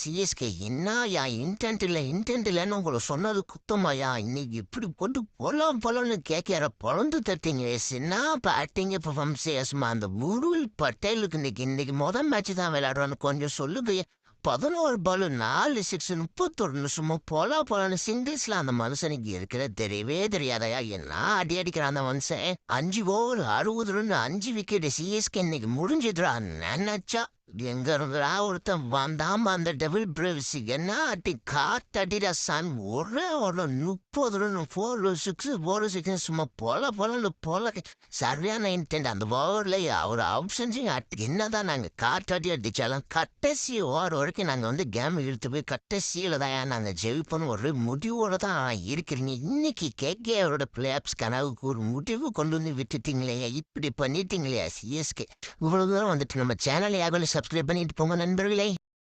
CSK என்னயா intend இல்லைன்னு உங்களை சொன்னது குத்தமாயா? இன்னைக்கு இப்படி கொண்டு பொலன்னு கேட்கிற பொழந்து தட்டிங்க. என்ன பேட்டிங்க பெர்ஃபார்மன்ஸ் அந்த முருல் பட்டேலுக்கு இன்னைக்கு முதல் மேட்ச் தான் விளையாடுறான்னு கொஞ்சம் சொல்லுங்க. 11 பால் 4 6 31 நிமிஷமும் பொலன்னு சிங்கிள்ஸ்ல அந்த மனுஷனுக்கு இருக்கிற தெரியவே தெரியாதயா? என்ன அடி அடிக்கிற அந்த மனுஷன் 5 ஓவர் 60 ரன் 5 விக்கெட். சிஎஸ்கே இன்னைக்கு முடிஞ்சிடுறா நினைச்சா. எங்க இருந்தா ஒருத்தன் வந்தாம அந்த டபுள் பிரேவ்ஸ் என்ன அடி காத்தடிடா சாமி. ஒரே ஒரு 30 ரன் 4 6 4 6 சும்மா போல சரியான இன்டென்ட். அந்த ஓவர்ல அவர் ஆப்ஷன்ஸையும் என்னதான் நாங்க காத்தாடி அடிச்சாலும் கடைசி ஓவர் வரைக்கும் நாங்க கேம் இழுத்து போய் கடைசியில தான் நாங்க ஜெயிப்போன்னு ஒரு முடிவோட தான் இருக்கிறீங்க. இன்னைக்கு கேகே அவரோட பிளேப்ஸ் கனவுக்கு ஒரு முடிவு கொண்டு விட்டுட்டீங்களே, இப்படி பண்ணிட்டீங்களே சிஎஸ்கே. இவ்வளவு தூரம் நம்ம சேனல் யாரும் சப்ஸ்கிரைப் பண்ணிட்டு போங்க நண்பர்களே.